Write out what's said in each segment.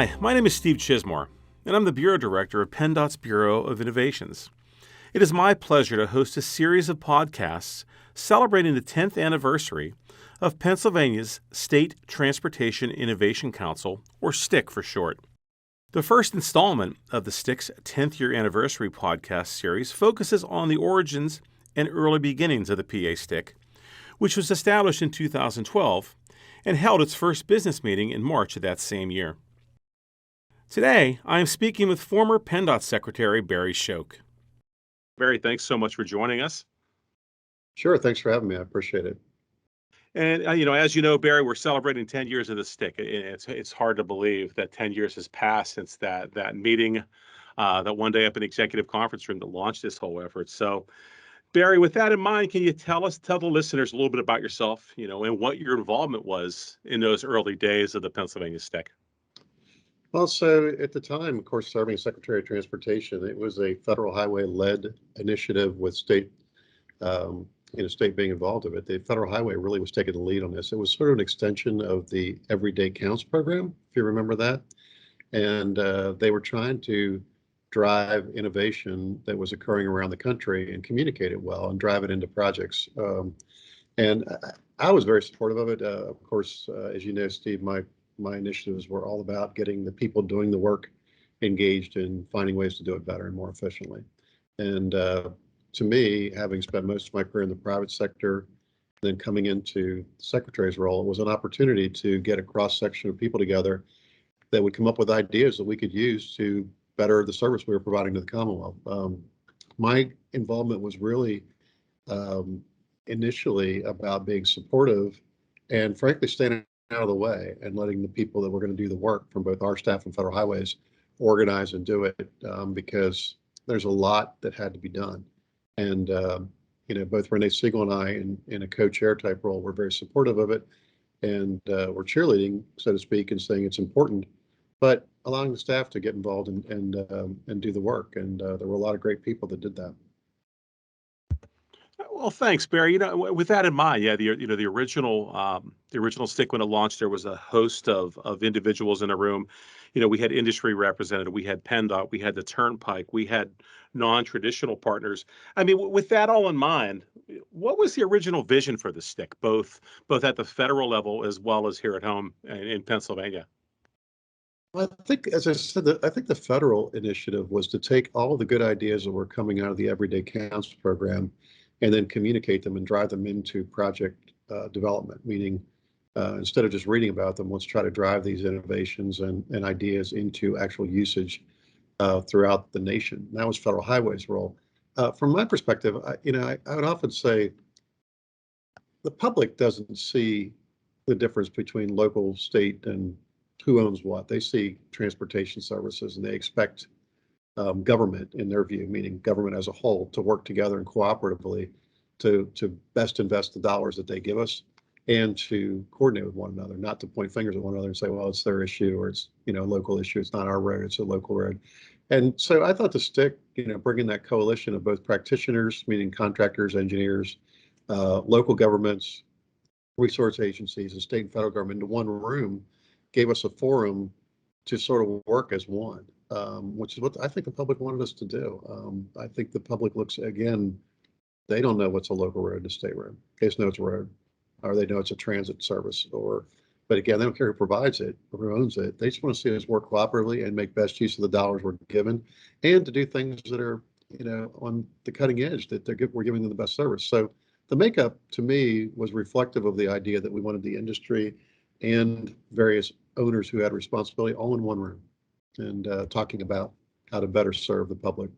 Hi, my name is Steve Chizmar, and I'm the Bureau Director of PennDOT's Bureau of Innovations. It is my pleasure to host a series of podcasts celebrating the 10th anniversary of Pennsylvania's State Transportation Innovation Council, or STIC for short. The first installment of the STIC's 10th year anniversary podcast series focuses on the origins and early beginnings of the PA STIC, which was established in 2012 and held its first business meeting in March of that same year. Today, I am speaking with former PennDOT Secretary Barry Schoch. Barry, thanks so much for joining us. Sure, thanks for having me. I appreciate it. And, as you know, Barry, we're celebrating 10 years of the STIC. It's hard to believe that 10 years has passed since that meeting, that one day up in the executive conference room that launched this whole effort. So, Barry, with that in mind, can you tell the listeners a little bit about yourself, and what your involvement was in those early days of the Pennsylvania STIC? Well, so at the time, of course, serving as Secretary of Transportation, it was a federal highway-led initiative with state being involved in it. The federal highway really was taking the lead on this. It was sort of an extension of the Everyday Counts program, if you remember that. And they were trying to drive innovation that was occurring around the country and communicate it well and drive it into projects. And I was very supportive of it. Of course, as you know, Steve, my initiatives were all about getting the people doing the work engaged and finding ways to do it better and more efficiently. And to me, having spent most of my career in the private sector, then coming into the secretary's role, it was an opportunity to get a cross section of people together that would come up with ideas that we could use to better the service we were providing to the Commonwealth. My involvement was really initially about being supportive and frankly staying out of the way and letting the people that were going to do the work from both our staff and federal highways organize and do it, because there's a lot that had to be done. And both Renee Siegel and I, in a co-chair type role, were very supportive of it, and we're cheerleading, so to speak, and saying it's important, but allowing the staff to get involved and do the work. And there were a lot of great people that did that. Well, thanks, Barry. With that in mind, yeah, the original STIC when it launched, there was a host of individuals in a room. We had industry representative, we had PennDOT, we had the Turnpike, we had non-traditional partners. I mean, with that all in mind, what was the original vision for the STIC, both at the federal level as well as here at home in Pennsylvania? Well, I think, as I said, I think the federal initiative was to take all of the good ideas that were coming out of the Everyday Counts program and then communicate them and drive them into project development, meaning instead of just reading about them, let's try to drive these innovations and ideas into actual usage throughout the nation. That was Federal Highway's role. From my perspective, I would often say the public doesn't see the difference between local, state, and who owns what. They see transportation services and they expect government, in their view, meaning government as a whole, to work together and cooperatively to best invest the dollars that they give us and to coordinate with one another, not to point fingers at one another and say, well, it's their issue or it's a local issue. It's not our road, it's a local road. And so I thought the STIC, bringing that coalition of both practitioners, meaning contractors, engineers, local governments, resource agencies, and state and federal government into one room gave us a forum to sort of work as one, which is what I think the public wanted us to do. I think the public looks, again, they don't know what's a local road and a state road. They just know it's a road, or they know it's a transit service, but again, they don't care who provides it or who owns it. They just want to see us work cooperatively and make best use of the dollars we're given and to do things that are, on the cutting edge, that we're giving them the best service. So the makeup, to me, was reflective of the idea that we wanted the industry and various owners who had responsibility all in one room and talking about how to better serve the public.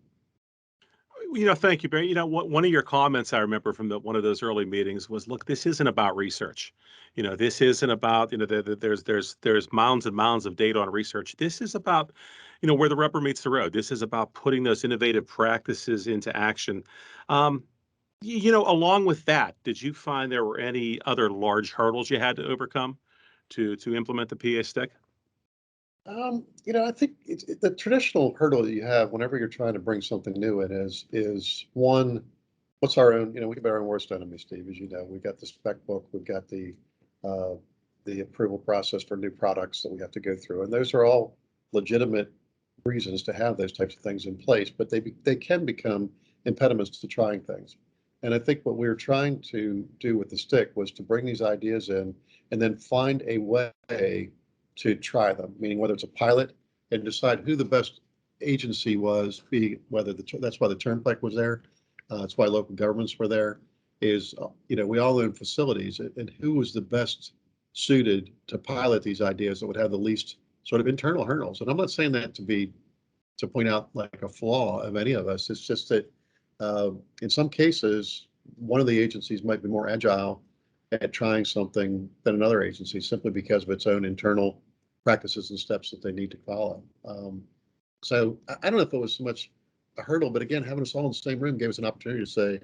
Thank you, Barry. One of your comments I remember from one of those early meetings was, look, this isn't about research. This isn't about, there's mounds and mounds of data on research. This is about, where the rubber meets the road. This is about putting those innovative practices into action. Along with that, did you find there were any other large hurdles you had to overcome to implement the PA STIC? I think the traditional hurdle that you have whenever you're trying to bring something new in is one, what's our own, we can be our own worst enemy, Steve, as you know. We've got the spec book, we've got the approval process for new products that we have to go through. And those are all legitimate reasons to have those types of things in place, but they can become impediments to trying things. And I think what we were trying to do with the STIC was to bring these ideas in and then find a way to try them, meaning whether it's a pilot and decide who the best agency was, be whether that's why the Turnpike was there, that's why local governments were there, is, we all own facilities, and who was the best suited to pilot these ideas that would have the least sort of internal hurdles. And I'm not saying that to point out like a flaw of any of us. It's just that in some cases, one of the agencies might be more agile at trying something than another agency simply because of its own internal practices and steps that they need to follow. So I don't know if it was so much a hurdle, but again, having us all in the same room gave us an opportunity to say,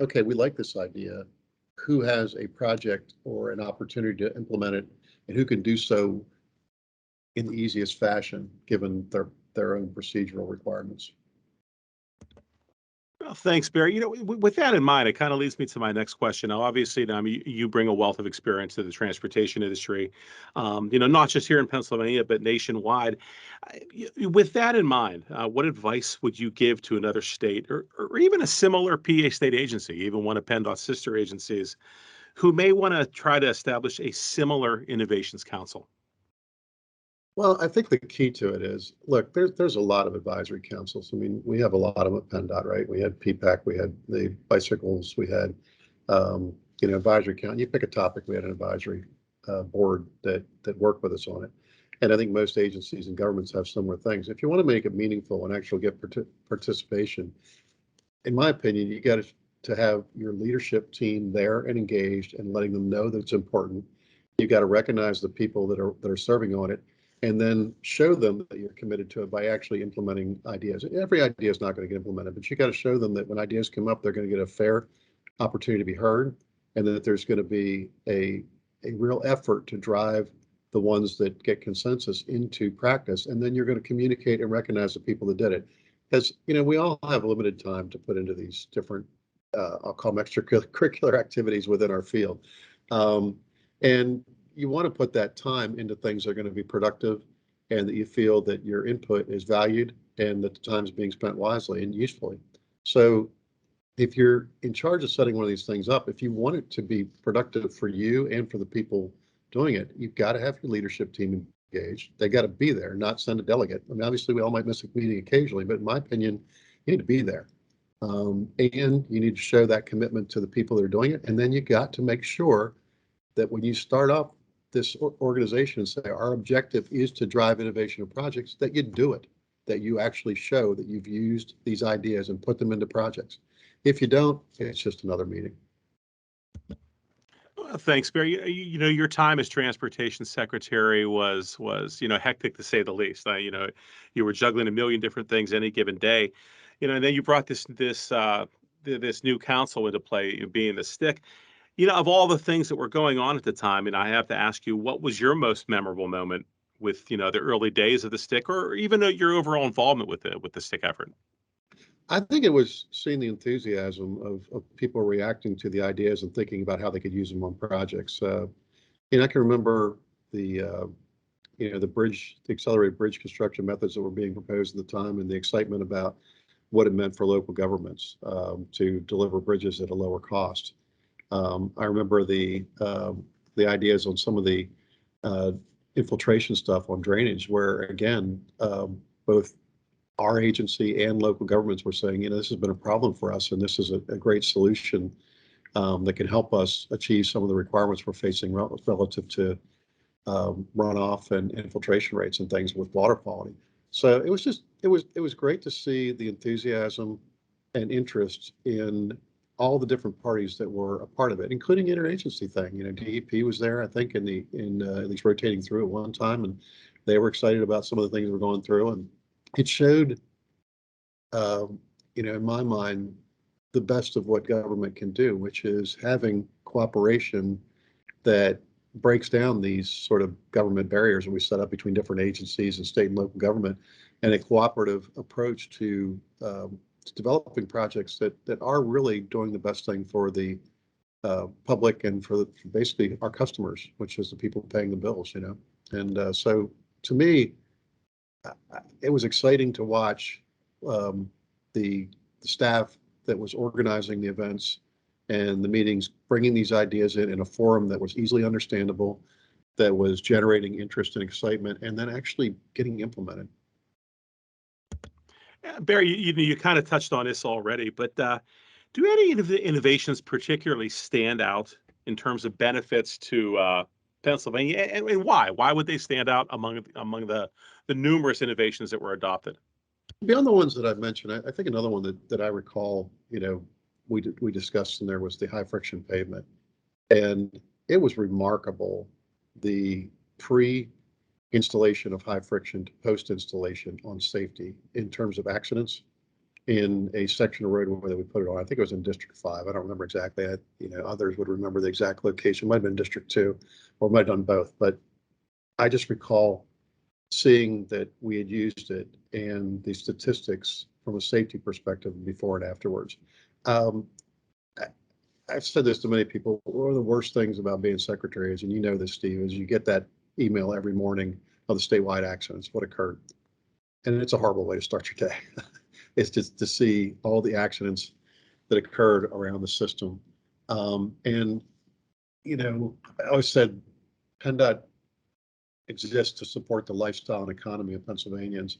okay, we like this idea. Who has a project or an opportunity to implement it, and who can do so in the easiest fashion, given their own procedural requirements? Well, thanks, Barry. With that in mind, it kind of leads me to my next question. Now, obviously, you bring a wealth of experience to the transportation industry, not just here in Pennsylvania, but nationwide. With that in mind, what advice would you give to another state or even a similar PA state agency, even one of PennDOT sister agencies, who may want to try to establish a similar innovations council? Well, I think the key to it is, look, there's a lot of advisory councils. I mean, we have a lot of them at PennDOT, right? We had PPAC, we had the bicycles, we had, advisory council. You pick a topic, we had an advisory board that worked with us on it. And I think most agencies and governments have similar things. If you want to make it meaningful and actually get participation, in my opinion, you got to have your leadership team there and engaged and letting them know that it's important. You got to recognize the people that are serving on it, and then show them that you're committed to it by actually implementing ideas. Every idea is not going to get implemented, but you got to show them that when ideas come up, they're going to get a fair opportunity to be heard, and that there's going to be a real effort to drive the ones that get consensus into practice. And then you're going to communicate and recognize the people that did it. Because, we all have limited time to put into these different, I'll call them extracurricular activities within our field. And you want to put that time into things that are going to be productive, and that you feel that your input is valued and that the time is being spent wisely and usefully. So if you're in charge of setting one of these things up, if you want it to be productive for you and for the people doing it, you've got to have your leadership team engaged. They got to be there, not send a delegate. I mean, obviously we all might miss a meeting occasionally, but in my opinion, you need to be there. And you need to show that commitment to the people that are doing it. And then you got to make sure that when you start up this organization and say our objective is to drive innovation of projects, that you do it, that you actually show that you've used these ideas and put them into projects. If you don't, it's just another meeting. Well, thanks, Barry. Your time as transportation secretary was hectic to say the least. You were juggling a million different things any given day. And then you brought this new council into play, being the STIC. Of all the things that were going on at the time, and I have to ask you, what was your most memorable moment with the early days of the STIC, or even your overall involvement with the STIC effort? I think it was seeing the enthusiasm of people reacting to the ideas and thinking about how they could use them on projects. I can remember the the accelerated bridge construction methods that were being proposed at the time, and the excitement about what it meant for local governments to deliver bridges at a lower cost. I remember the ideas on some of the uh, infiltration stuff on drainage, where again, both our agency and local governments were saying, this has been a problem for us, and this is a great solution that can help us achieve some of the requirements we're facing relative to runoff and infiltration rates and things with water quality. So it was great to see the enthusiasm and interest in all the different parties that were a part of it, including interagency thing. DEP was there, I think, at least rotating through at one time, and they were excited about some of the things we're going through, and it showed, in my mind, the best of what government can do, which is having cooperation that breaks down these sort of government barriers that we set up between different agencies and state and local government, and a cooperative approach to developing projects that are really doing the best thing for the public and for basically our customers, which is the people paying the bills. And so to me, it was exciting to watch um, the staff that was organizing the events and the meetings, bringing these ideas in a forum that was easily understandable, that was generating interest and excitement, and then actually getting implemented. Barry, you kind of touched on this already, but do any of the innovations particularly stand out in terms of benefits to Pennsylvania, and why? Why would they stand out among the numerous innovations that were adopted? Beyond the ones that I've mentioned, I think another one that I recall, we discussed in there was the high friction pavement, and it was remarkable the pre-installation of high friction to post-installation on safety in terms of accidents in a section of roadway that we put it on. I think it was in District 5. I don't remember exactly. Others would remember the exact location. It might have been District 2, or might have done both. But I just recall seeing that we had used it and the statistics from a safety perspective before and afterwards. Um, I've said this to many people. One of the worst things about being secretary is, and you know this, Steve, is you get that email every morning of the statewide accidents, what occurred. And it's a horrible way to start your day. It's just to see all the accidents that occurred around the system. And, I always said PennDOT exists to support the lifestyle and economy of Pennsylvanians.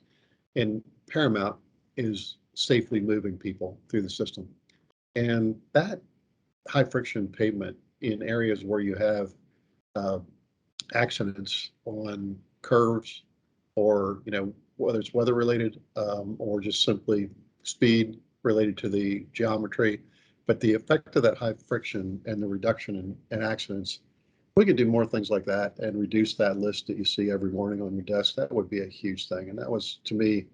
And paramount is safely moving people through the system. And that high friction pavement in areas where you have uh, accidents on curves, or whether it's weather related or just simply speed related to the geometry, but the effect of that high friction and the reduction in accidents, we could do more things like that and reduce that list that you see every morning on your desk. That would be a huge thing. And that was, to me,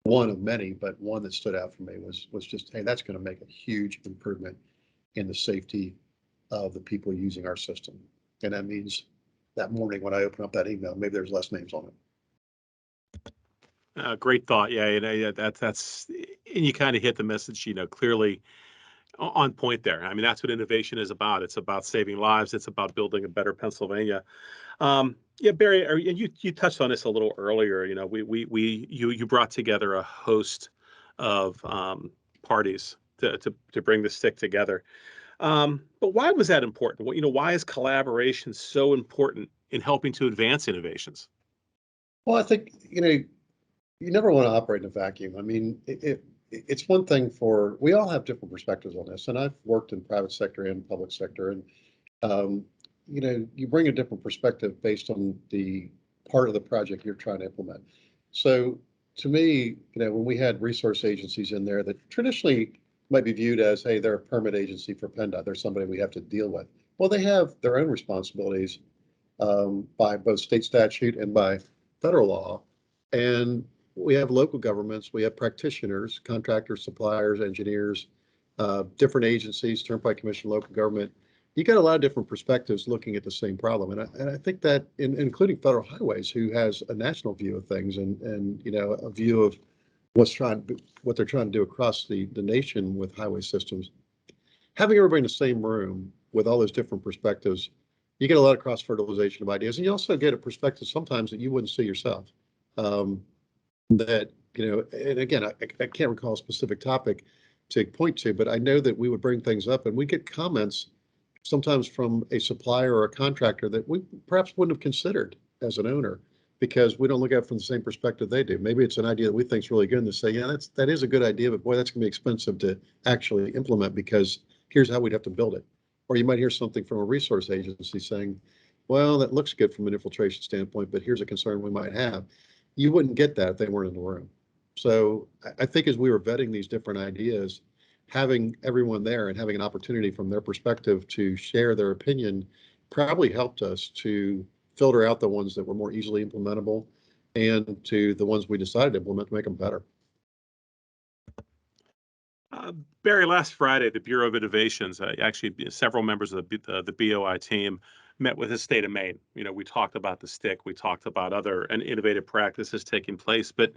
one of many, but one that stood out for me was just, hey, that's going to make a huge improvement in the safety of the people using our system. And that means that morning when I open up that email, maybe there's less names on it. Great thought. Yeah, yeah, that's and you kind of hit the message, clearly on point there. I mean, that's what innovation is about. It's about saving lives. It's about building a better Pennsylvania. Yeah, Barry, and you touched on this a little earlier. You brought together a host of parties to bring the stick together. But why was that important? Why is collaboration so important in helping to advance innovations? Well, I think, you never want to operate in a vacuum. I mean, it's one thing we all have different perspectives on this, and I've worked in private sector and public sector, and um, you bring a different perspective based on the part of the project you're trying to implement. So to me, when we had resource agencies in there that traditionally might be viewed as, hey, they're a permit agency for PennDOT, they're somebody we have to deal with. Well, they have their own responsibilities by both state statute and by federal law. And we have local governments, we have practitioners, contractors, suppliers, engineers, different agencies, Turnpike Commission, local government. You got a lot of different perspectives looking at the same problem. And I think that including Federal Highways, who has a national view of things and a view of what they're trying to do across the nation with highway systems. Having everybody in the same room with all those different perspectives, you get a lot of cross fertilization of ideas, and you also get a perspective sometimes that you wouldn't see yourself. Um, that and again, I can't recall a specific topic to point to, but I know that we would bring things up, and we get comments sometimes from a supplier or a contractor that we perhaps wouldn't have considered as an owner, because we don't look at it from the same perspective they do. Maybe it's an idea that we think is really good, and they say, yeah, that is a good idea, but boy, that's going to be expensive to actually implement, because here's how we'd have to build it. Or you might hear something from a resource agency saying, well, that looks good from an infiltration standpoint, but here's a concern we might have. You wouldn't get that if they weren't in the room. So I think as we were vetting these different ideas, having everyone there and having an opportunity from their perspective to share their opinion probably helped us to filter out the ones that were more easily implementable, and to the ones we decided to implement to make them better. Uh, Barry, last Friday, the Bureau of Innovations, actually several members of the BOI team met with the state of Maine. We talked about the stick, we talked about other and innovative practices taking place, but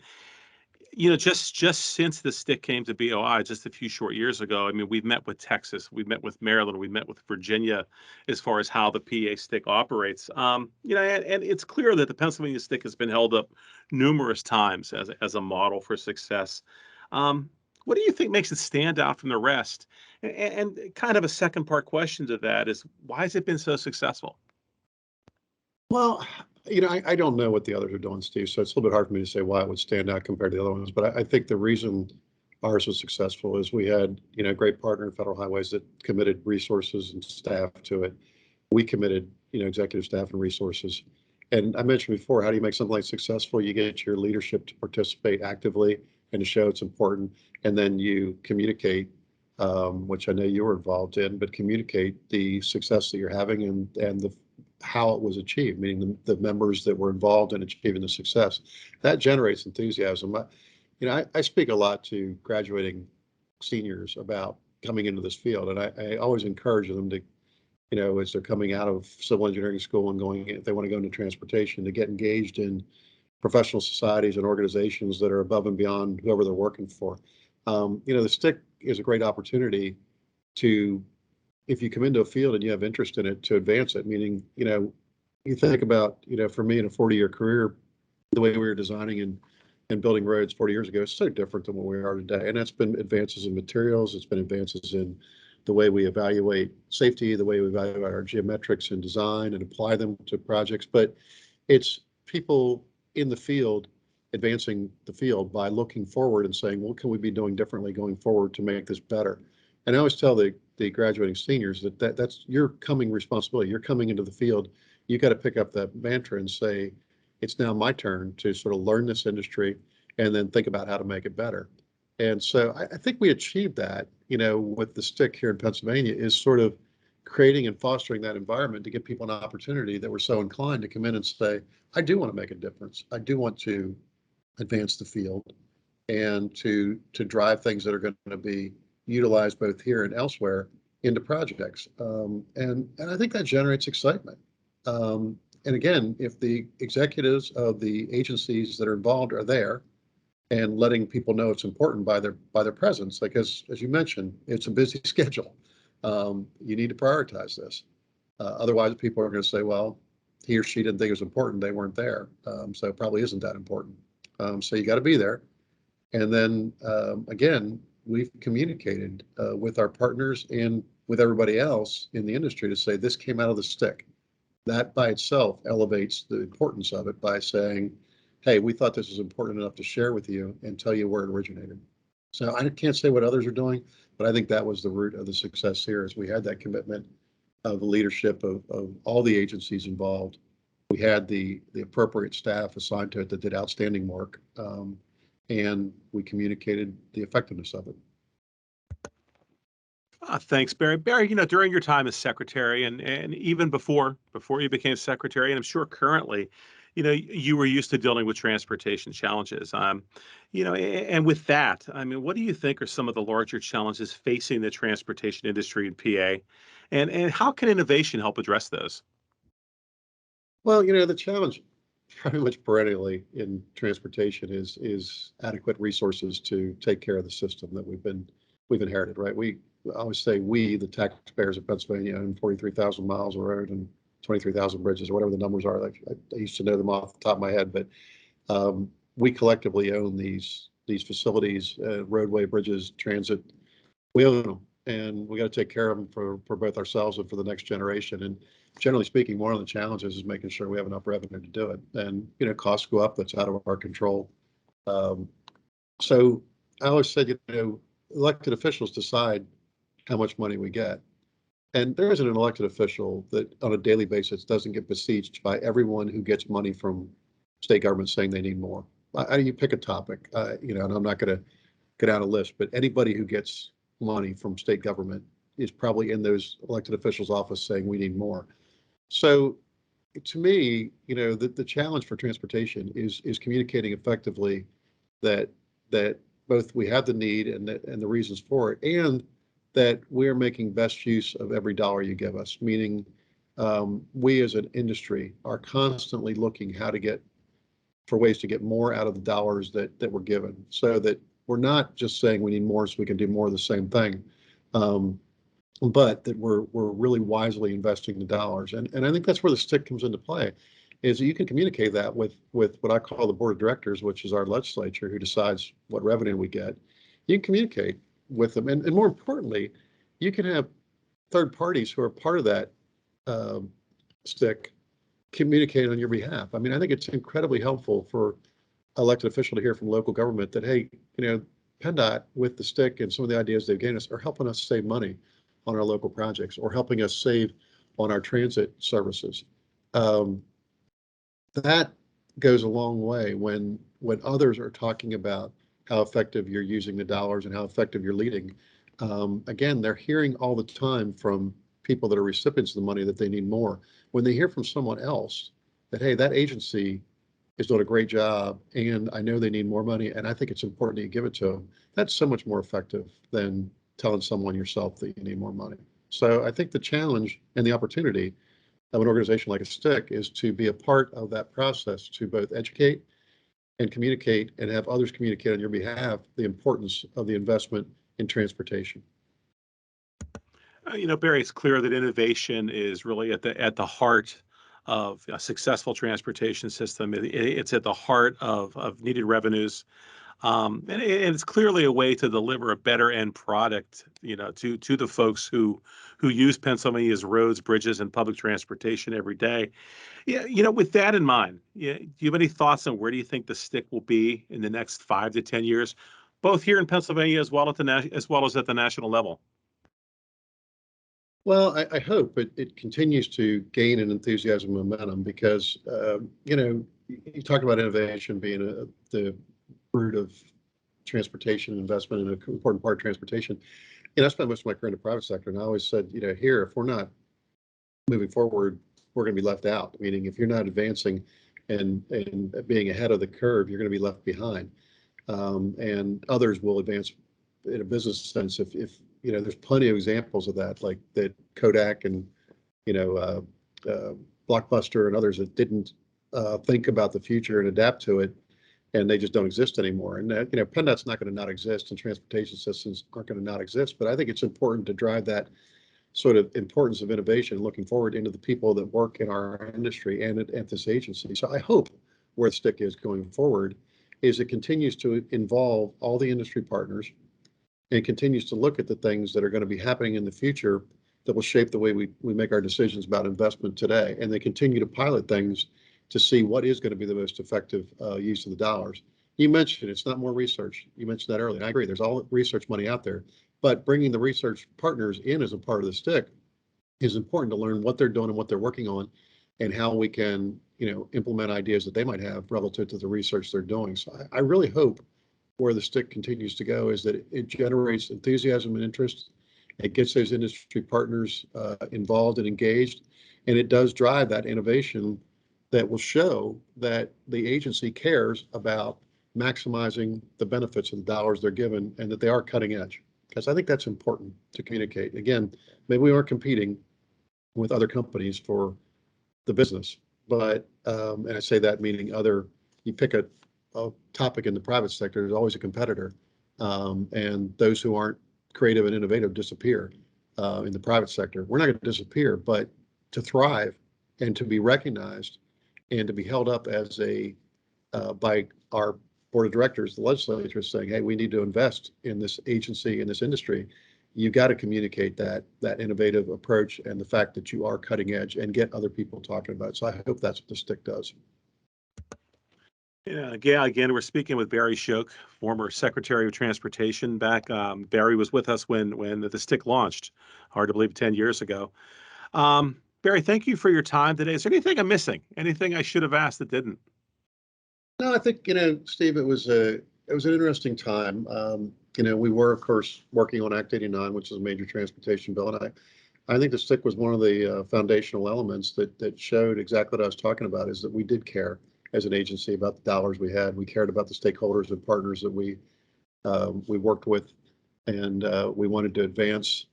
Just since the stick came to BOI just a few short years ago, I mean, we've met with Texas, we've met with Maryland, we've met with Virginia as far as how the PA stick operates. And it's clear that the Pennsylvania stick has been held up numerous times as a model for success. Um, what do you think makes it stand out from the rest? And kind of a second part question to that is, why has it been so successful? Well, I don't know what the others are doing, Steve, so it's a little bit hard for me to say why it would stand out compared to the other ones. But I think the reason ours was successful is we had, a great partner in Federal Highways that committed resources and staff to it. We committed, executive staff and resources. And I mentioned before, how do you make something like successful? You get your leadership to participate actively and to show it's important, and then you communicate, which I know you were involved in, but communicate the success that you're having and the how it was achieved, meaning the members that were involved in achieving the success. That generates enthusiasm. I speak a lot to graduating seniors about coming into this field, and I always encourage them to, as they're coming out of civil engineering school and going, if they want to go into transportation, to get engaged in professional societies and organizations that are above and beyond whoever they're working for. The stick is a great opportunity to, if you come into a field and you have interest in it, to advance it. Meaning, you think about, for me in a 40-year career, the way we were designing and building roads 40 years ago is so different than what we are today. And that's been advances in materials. It's been advances in the way we evaluate safety, the way we evaluate our geometrics and design and apply them to projects. But it's people in the field advancing the field by looking forward and saying, what can we be doing differently going forward to make this better? And I always tell the graduating seniors that's your coming responsibility. You're coming into the field. You got to pick up that mantra and say, it's now my turn to sort of learn this industry and then think about how to make it better. And so I think we achieved that, with the stick here in Pennsylvania, is sort of creating and fostering that environment to give people an opportunity that were so inclined to come in and say, I do want to make a difference. I do want to advance the field and to drive things that are going to be utilized both here and elsewhere into projects. And I think that generates excitement. And again, if the executives of the agencies that are involved are there and letting people know it's important by their presence, like as you mentioned, it's a busy schedule. You need to prioritize this. Otherwise, people are going to say, well, he or she didn't think it was important. They weren't there. So it probably isn't that important. So you got to be there. And then again, we've communicated with our partners and with everybody else in the industry to say this came out of the stick. That by itself elevates the importance of it by saying, hey, we thought this was important enough to share with you and tell you where it originated. So I can't say what others are doing, but I think that was the root of the success here, is we had that commitment of the leadership of all the agencies involved. We had the appropriate staff assigned to it that did outstanding work, and we communicated the effectiveness of it. Thanks, Barry. Barry, during your time as secretary and even before you became secretary, and I'm sure currently, you were used to dealing with transportation challenges. And with that, I mean, what do you think are some of the larger challenges facing the transportation industry in PA, and how can innovation help address those? Well, the challenge pretty much perennially in transportation is adequate resources to take care of the system that we've inherited, right? I always say we, the taxpayers of Pennsylvania, own 43,000 miles of road and 23,000 bridges, or whatever the numbers are. Like, I used to know them off the top of my head, but we collectively own these facilities, roadway, bridges, transit. We own them, and we got to take care of them for both ourselves and for the next generation. And generally speaking, one of the challenges is making sure we have enough revenue to do it. And costs go up. That's out of our control. So I always said, elected officials decide how much money we get. And there isn't an elected official that on a daily basis doesn't get besieged by everyone who gets money from state government saying they need more. You pick a topic, and I'm not going to get down a list, but anybody who gets money from state government is probably in those elected officials' office saying we need more. So to me, the challenge for transportation is communicating effectively that both we have the need and the reasons for it, and that we're making best use of every dollar you give us, meaning we as an industry are constantly looking how to get for ways to get more out of the dollars that we're given, so that we're not just saying we need more so we can do more of the same thing, but that we're really wisely investing the dollars. And I think that's where the STIC comes into play, is that you can communicate that with what I call the board of directors, which is our legislature who decides what revenue we get. You can communicate with them, and more importantly, you can have third parties who are part of that STIC communicate on your behalf. I mean, I think it's incredibly helpful for elected official to hear from local government that, hey, PennDOT with the STIC and some of the ideas they've given us are helping us save money on our local projects, or helping us save on our transit services. That goes a long way when others are talking about how effective you're using the dollars and how effective you're leading. Again, they're hearing all the time from people that are recipients of the money that they need more. When they hear from someone else that, hey, that agency is doing a great job and I know they need more money and I think it's important that you give it to them, that's so much more effective than telling someone yourself that you need more money. So I think the challenge and the opportunity of an organization like a STIC is to be a part of that process, to both educate and communicate and have others communicate on your behalf the importance of the investment in transportation. Barry, it's clear that innovation is really at the heart of a successful transportation system. It's at the heart of needed revenues. And it's clearly a way to deliver a better end product, to the folks who use Pennsylvania's roads, bridges, and public transportation every day. Yeah, with that in mind, do you have any thoughts on where do you think the STIC will be in the next 5 to 10 years, both here in Pennsylvania as well as at the national level? Well, I hope it continues to gain an enthusiasm and momentum because, you talk about innovation being the root of transportation investment and an important part of transportation. I spent most of my career in the private sector, and I always said, here, if we're not moving forward, we're going to be left out. Meaning, if you're not advancing and being ahead of the curve, you're going to be left behind. And others will advance in a business sense if there's plenty of examples of that, like that Kodak and Blockbuster and others that didn't think about the future and adapt to it, and they just don't exist anymore. And PennDOT's not going to not exist, and transportation systems aren't going to not exist. But I think it's important to drive that sort of importance of innovation, looking forward into the people that work in our industry and at this agency. So I hope where the STIC is going forward is it continues to involve all the industry partners and continues to look at the things that are going to be happening in the future that will shape the way we make our decisions about investment today. And they continue to pilot things to see what is going to be the most effective use of the dollars. You mentioned it's not more research. You mentioned that earlier. And I agree, there's all research money out there, but bringing the research partners in as a part of the STIC is important to learn what they're doing and what they're working on and how we can, implement ideas that they might have relative to the research they're doing. So I really hope where the STIC continues to go is that it generates enthusiasm and interest. It gets those industry partners involved and engaged, and it does drive that innovation that will show that the agency cares about maximizing the benefits of the dollars they're given and that they are cutting edge. Because I think that's important to communicate. Again, maybe we aren't competing with other companies for the business, but, and I say that meaning you pick a topic in the private sector, there's always a competitor. And those who aren't creative and innovative disappear in the private sector. We're not going to disappear, but to thrive and to be recognized and to be held up as by our board of directors, the legislature is saying, hey, we need to invest in this agency, in this industry. You've got to communicate that innovative approach and the fact that you are cutting edge and get other people talking about it. So I hope that's what the STIC does. Yeah, again, we're speaking with Barry Schoch, former Secretary of Transportation. Barry was with us when the STIC launched, hard to believe, 10 years ago. Barry, thank you for your time today. Is there anything I'm missing? Anything I should have asked that didn't? No, I think, Steve, it was an interesting time. We were, of course, working on Act 89, which is a major transportation bill. And I think the STIC was one of the foundational elements that showed exactly what I was talking about, is that we did care as an agency about the dollars we had. We cared about the stakeholders and partners that we worked with, and we wanted to advance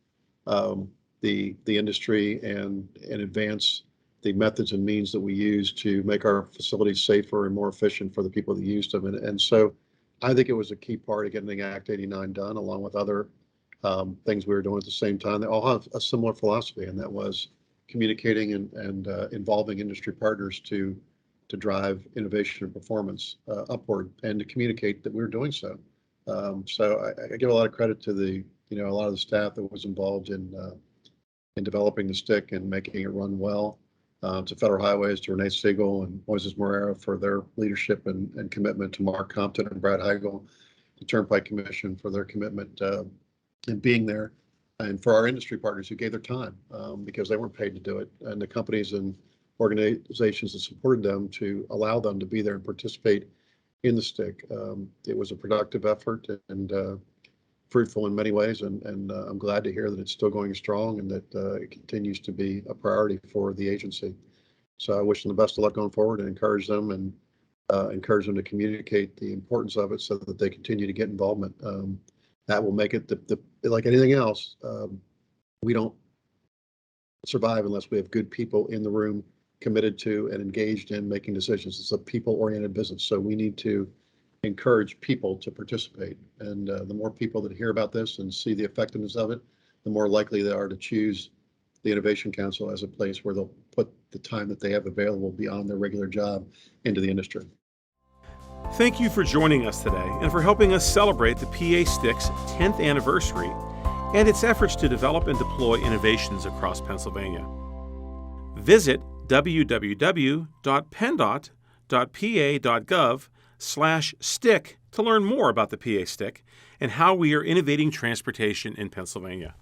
the industry and advance the methods and means that we use to make our facilities safer and more efficient for the people that use them. And so I think it was a key part of getting Act 89 done, along with other things we were doing at the same time. They all have a similar philosophy, and that was communicating and involving industry partners to drive innovation and performance upward, and to communicate that we were doing so. So I give a lot of credit to a lot of the staff that was involved in developing the STIC and making it run well. To Federal Highways, to Renee Siegel and Moises Moreira for their leadership and commitment, to Mark Compton and Brad Heigl, the Turnpike Commission for their commitment and being there, and for our industry partners who gave their time because they weren't paid to do it, and the companies and organizations that supported them to allow them to be there and participate in the STIC. It was a productive effort and fruitful in many ways, and I'm glad to hear that it's still going strong and that it continues to be a priority for the agency. So I wish them the best of luck going forward, and encourage them to communicate the importance of it so that they continue to get involvement. That will make it like anything else. We don't survive unless we have good people in the room committed to and engaged in making decisions. It's a people-oriented business, so we need to encourage people to participate. And the more people that hear about this and see the effectiveness of it, the more likely they are to choose the Innovation Council as a place where they'll put the time that they have available beyond their regular job into the industry. Thank you for joining us today and for helping us celebrate the PA STIC's 10th anniversary and its efforts to develop and deploy innovations across Pennsylvania. Visit www.penndot.pa.gov/STIC to learn more about the PA STIC and how we are innovating transportation in Pennsylvania.